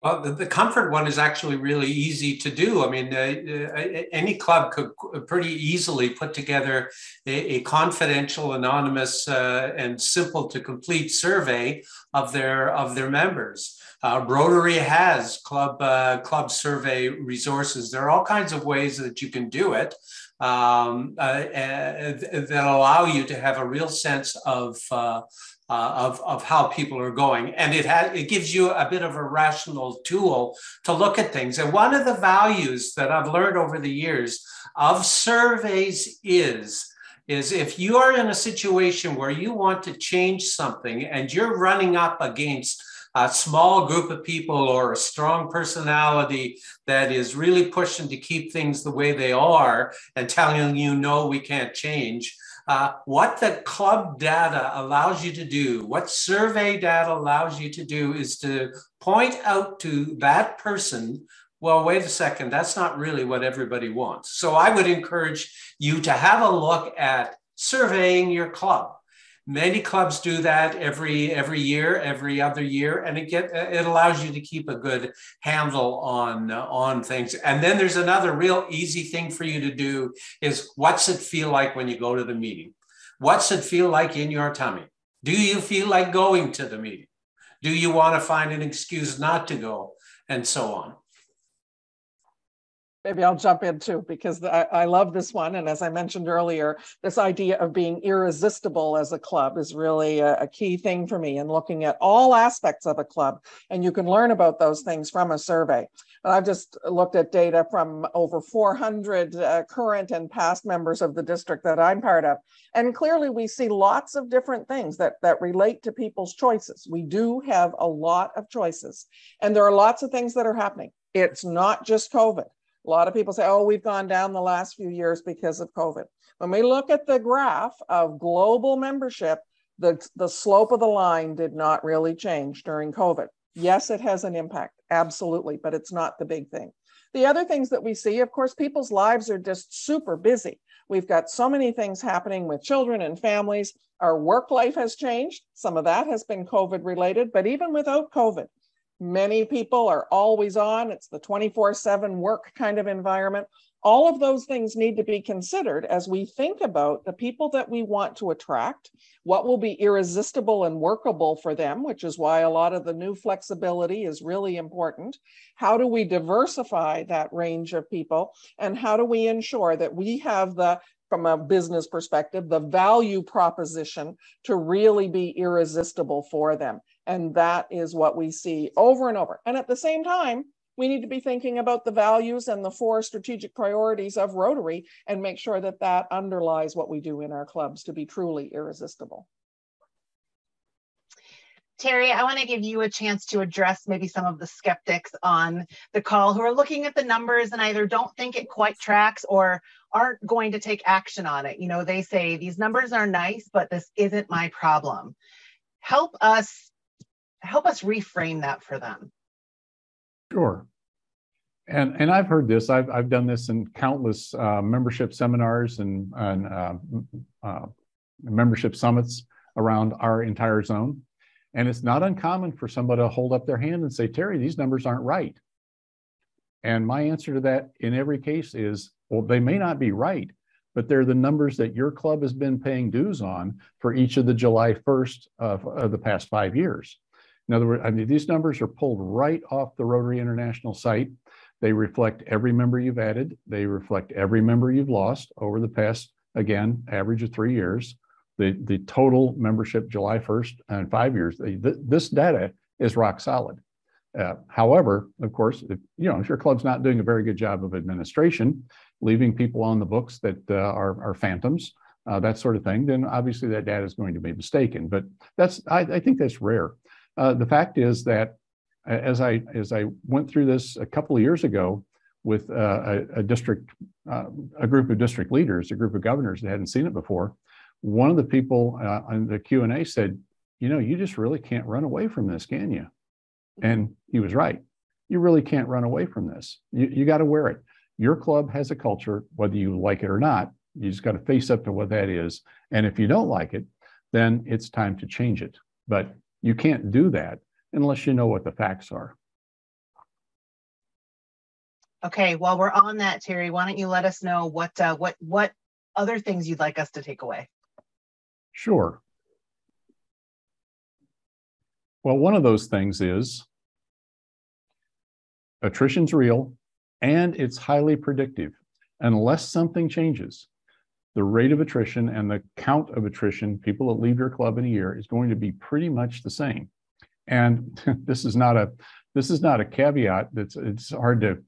Well, the comfort one is actually really easy to do. I mean, any club could pretty easily put together a confidential, anonymous, and simple to complete survey of their members. Rotary has club survey resources. There are all kinds of ways that you can do it that allow you to have a real sense of how people are going, and it gives you a bit of a rational tool to look at things. And one of the values that I've learned over the years of surveys is if you are in a situation where you want to change something and you're running up against a small group of people or a strong personality that is really pushing to keep things the way they are and telling you, no, we can't change. What the club data allows you to do, what survey data allows you to do, is to point out to that person, well, wait a second, that's not really what everybody wants. So I would encourage you to have a look at surveying your club. Many clubs do that every year, every other year, and it allows you to keep a good handle on things. And then there's another real easy thing for you to do is, what's it feel like when you go to the meeting? What's it feel like in your tummy? Do you feel like going to the meeting? Do you want to find an excuse not to go? And so on. Maybe I'll jump in too, because I love this one. And as I mentioned earlier, this idea of being irresistible as a club is really a key thing for me in looking at all aspects of a club. And you can learn about those things from a survey. And I've just looked at data from over 400 current and past members of the district that I'm part of. And clearly we see lots of different things that relate to people's choices. We do have a lot of choices. And there are lots of things that are happening. It's not just COVID. A lot of people say, oh, we've gone down the last few years because of COVID. When we look at the graph of global membership, the slope of the line did not really change during COVID. Yes, it has an impact, absolutely, but it's not the big thing. The other things that we see, of course, people's lives are just super busy. We've got so many things happening with children and families. Our work life has changed. Some of that has been COVID related, but even without COVID, many people are always on. It's the 24/7 work kind of environment. All of those things need to be considered as we think about the people that we want to attract, what will be irresistible and workable for them, which is why a lot of the new flexibility is really important. How do we diversify that range of people? And how do we ensure that we have from a business perspective, the value proposition to really be irresistible for them? And that is what we see over and over. And at the same time, we need to be thinking about the values and the 4 strategic priorities of Rotary and make sure that that underlies what we do in our clubs to be truly irresistible. Terry, I want to give you a chance to address maybe some of the skeptics on the call who are looking at the numbers and either don't think it quite tracks or aren't going to take action on it. You know, they say these numbers are nice, but this isn't my problem. Help us reframe that for them. Sure. And I've heard this. I've done this in countless membership seminars and membership summits around our entire zone. And it's not uncommon for somebody to hold up their hand and say, Terry, these numbers aren't right. And my answer to that in every case is, well, they may not be right, but they're the numbers that your club has been paying dues on for each of the July 1st of the past 5 years. In other words, I mean, these numbers are pulled right off the Rotary International site. They reflect every member you've added. They reflect every member you've lost over the past, again, average of 3 years. The total membership July 1st and 5 years. This data is rock solid. However, of course, if your club's not doing a very good job of administration, leaving people on the books that are phantoms, that sort of thing, then obviously that data is going to be mistaken. But I think that's rare. The fact is that as I went through this a couple of years ago, with a group of district leaders, a group of governors that hadn't seen it before. One of the people on the Q&A said, you know, you just really can't run away from this, can you? And he was right. You really can't run away from this. You got to wear it. Your club has a culture, whether you like it or not. You just got to face up to what that is. And if you don't like it, then it's time to change it. But you can't do that unless you know what the facts are. Okay, while we're on that, Terry, why don't you let us know what other things you'd like us to take away? Sure. Well, one of those things is attrition's real and it's highly predictive. Unless something changes, the rate of attrition and the count of attrition, people that leave your club in a year, is going to be pretty much the same. And this is not a caveat it's hard to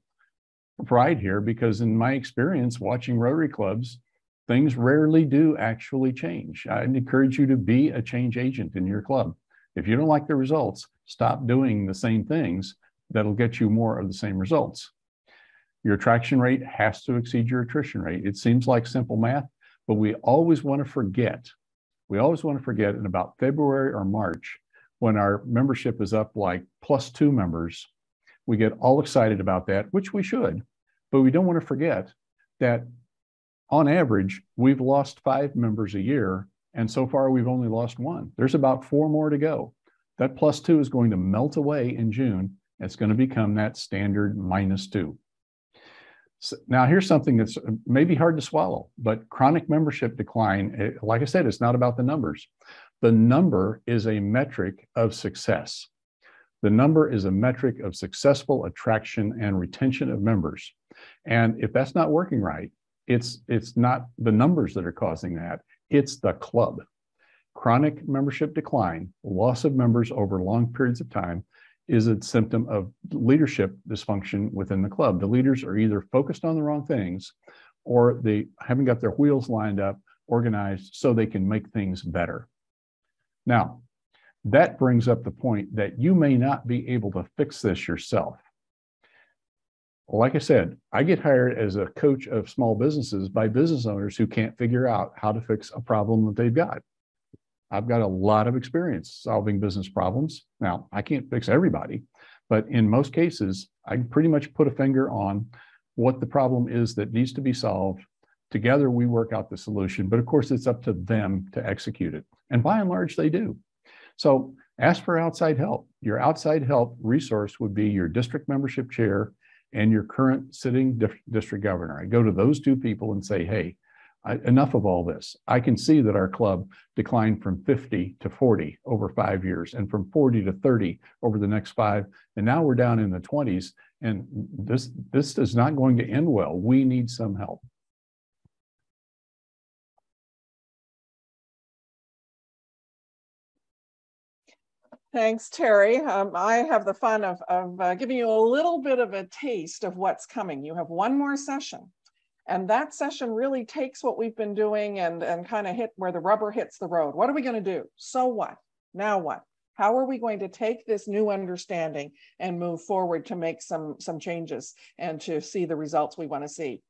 provide here, because in my experience watching Rotary clubs, things rarely do actually change. I'd encourage you to be a change agent in your club. If you don't like the results, stop doing the same things. That'll get you more of the same results. Your attraction rate has to exceed your attrition rate. It seems like simple math, but we always want to forget. We always want to forget in about February or March, when our membership is up like +2 members, we get all excited about that, which we should, but we don't want to forget that on average, we've lost 5 members a year, and so far we've only lost 1. There's about 4 more to go. That +2 is going to melt away in June. It's going to become that standard -2. So now here's something that's maybe hard to swallow, but chronic membership decline, like I said, it's not about the numbers. The number is a metric of success. The number is a metric of successful attraction and retention of members. And if that's not working right, it's not the numbers that are causing that, it's the club. Chronic membership decline, loss of members over long periods of time, is a symptom of leadership dysfunction within the club. The leaders are either focused on the wrong things, or they haven't got their wheels lined up, organized, so they can make things better. Now, that brings up the point that you may not be able to fix this yourself. Like I said, I get hired as a coach of small businesses by business owners who can't figure out how to fix a problem that they've got. I've got a lot of experience solving business problems. Now, I can't fix everybody, but in most cases, I can pretty much put a finger on what the problem is that needs to be solved. Together, we work out the solution, but of course, it's up to them to execute it. And by and large, they do. So ask for outside help. Your outside help resource would be your district membership chair and your current sitting district governor. I go to those 2 people and say, hey, enough of all this. I can see that our club declined from 50 to 40 over 5 years, and from 40 to 30 over the next 5. And now we're down in the 20s, and this is not going to end well. We need some help. Thanks, Terry. I have the fun of giving you a little bit of a taste of what's coming. You have 1 more session. And that session really takes what we've been doing and kind of hit where the rubber hits the road. What are we going to do? So what? Now what? How are we going to take this new understanding and move forward to make some changes and to see the results we want to see?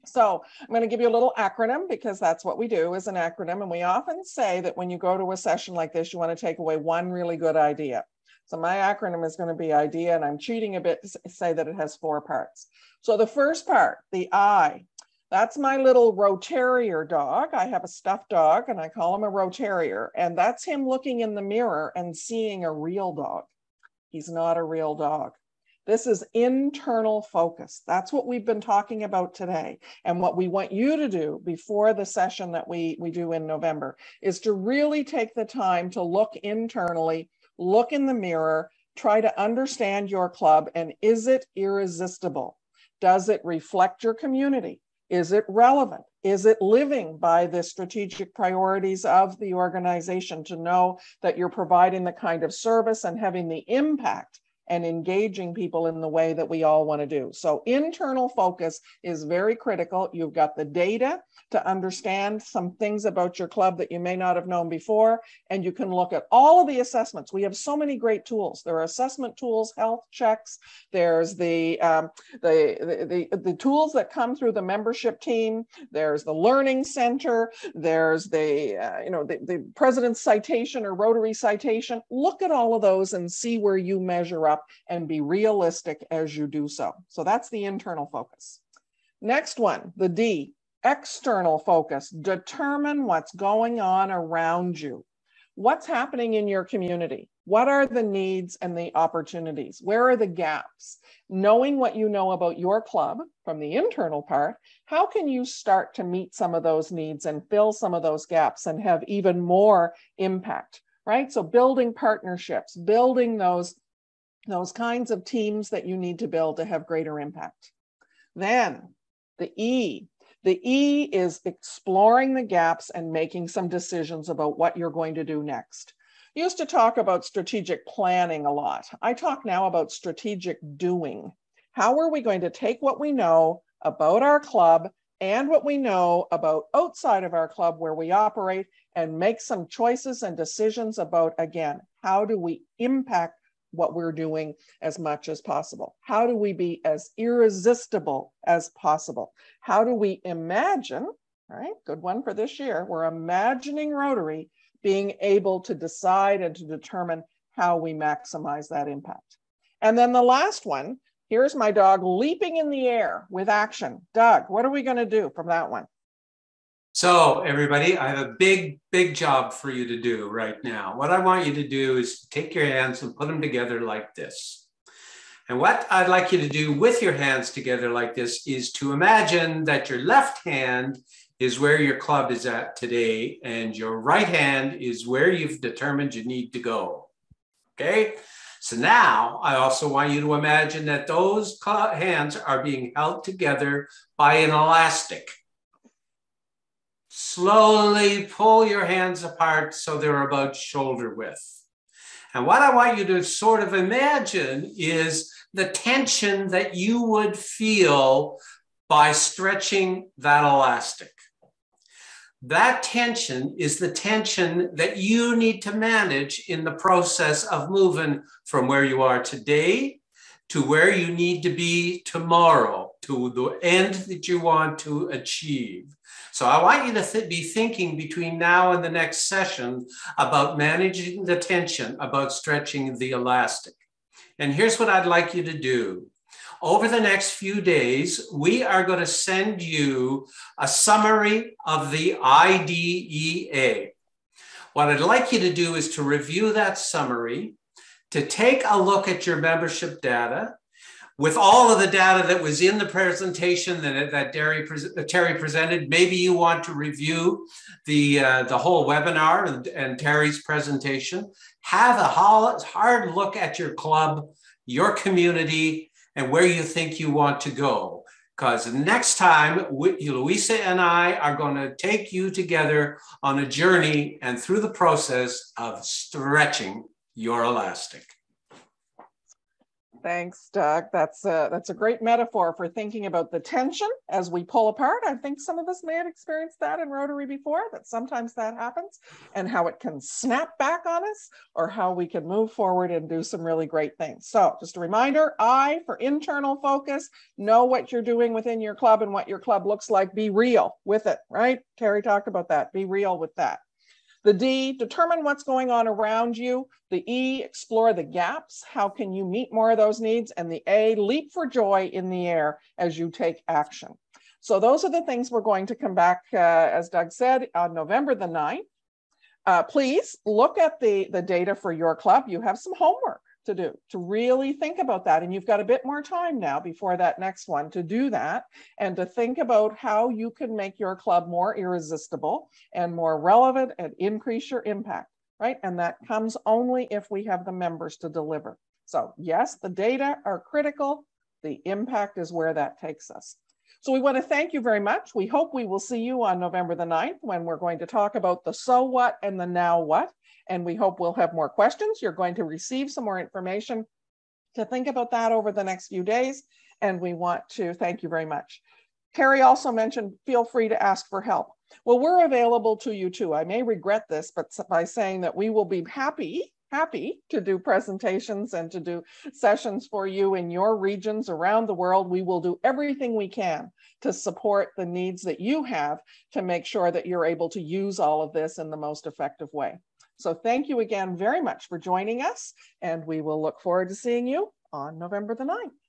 So I'm going to give you a little acronym, because that's what we do, is an acronym. And we often say that when you go to a session like this, you want to take away 1 really good idea. So my acronym is going to be IDEA, and I'm cheating a bit to say that it has 4 parts. So the first part, the I, that's my little Rotarier dog. I have a stuffed dog and I call him a Rotarier. And that's him looking in the mirror and seeing a real dog. He's not a real dog. This is internal focus. That's what we've been talking about today. And what we want you to do before the session that we do in November is to really take the time to look internally, look in the mirror, try to understand your club. And is it irresistible? Does it reflect your community? Is it relevant? Is it living by the strategic priorities of the organization to know that you're providing the kind of service and having the impact and engaging people in the way that we all want to do. So internal focus is very critical. You've got the data to understand some things about your club that you may not have known before, and you can look at all of the assessments. We have so many great tools. There are assessment tools, health checks. There's the tools that come through the membership team. There's the learning center. There's the president's citation or Rotary citation. Look at all of those and see where you measure up and be realistic as you do so. So that's the internal focus. Next one, the D, external focus. Determine what's going on around you. What's happening in your community? What are the needs and the opportunities? Where are the gaps? Knowing what you know about your club from the internal part, how can you start to meet some of those needs and fill some of those gaps and have even more impact, right? So building partnerships, building those kinds of teams that you need to build to have greater impact. Then the E. The E is exploring the gaps and making some decisions about what you're going to do next. You used to talk about strategic planning a lot. I talk now about strategic doing. How are we going to take what we know about our club and what we know about outside of our club where we operate and make some choices and decisions about, again, how do we impact what we're doing as much as possible? How do we be as irresistible as possible? How do we imagine, right? Good one for this year. We're imagining Rotary being able to decide and to determine how we maximize that impact. And then the last one, here's my dog leaping in the air with action. Doug, what are we going to do from that one? So everybody, I have a big job for you to do right now. What I want you to do is take your hands and put them together like this. And what I'd like you to do with your hands together like this is to imagine that your left hand is where your club is at today, and your right hand is where you've determined you need to go. Okay? So now I also want you to imagine that those hands are being held together by an elastic. Slowly pull your hands apart so they're about shoulder width. And what I want you to sort of imagine is the tension that you would feel by stretching that elastic. That tension is the tension that you need to manage in the process of moving from where you are today to where you need to be tomorrow, to the end that you want to achieve. So I want you to be thinking between now and the next session about managing the tension, about stretching the elastic. And here's what I'd like you to do. Over the next few days, we are going to send you a summary of the IDEA. What I'd like you to do is to review that summary, to take a look at your membership data, with all of the data that was in the presentation that Terry presented. Maybe you want to review the whole webinar and Terry's presentation. Have a hard look at your club, your community, and where you think you want to go. Because next time, Louisa and I are going to take you together on a journey and through the process of stretching your elastic. Thanks, Doug. That's a great metaphor for thinking about the tension as we pull apart. I think some of us may have experienced that in Rotary before, that sometimes that happens, and how it can snap back on us, or how we can move forward and do some really great things. So just a reminder, I for internal focus, know what you're doing within your club and what your club looks like. Be real with it, right? Terry talked about that. Be real with that. The D, determine what's going on around you. The E, explore the gaps. How can you meet more of those needs? And the A, leap for joy in the air as you take action. So those are the things we're going to come back, as Doug said, on November the 9th. Please look at the data for your club. You have some homework to do, to really think about that. And you've got a bit more time now before that next one to do that, and to think about how you can make your club more irresistible and more relevant and increase your impact, right? And that comes only if we have the members to deliver. So yes, the data are critical. The impact is where that takes us. So we want to thank you very much. We hope we will see you on November the 9th when we're going to talk about the so what and the now what. And we hope we'll have more questions. You're going to receive some more information to think about that over the next few days. And we want to thank you very much. Carrie also mentioned, feel free to ask for help. Well, we're available to you too. I may regret this, but by saying that we will be happy to do presentations and to do sessions for you in your regions around the world. We will do everything we can to support the needs that you have to make sure that you're able to use all of this in the most effective way. So thank you again very much for joining us, and we will look forward to seeing you on November the 9th.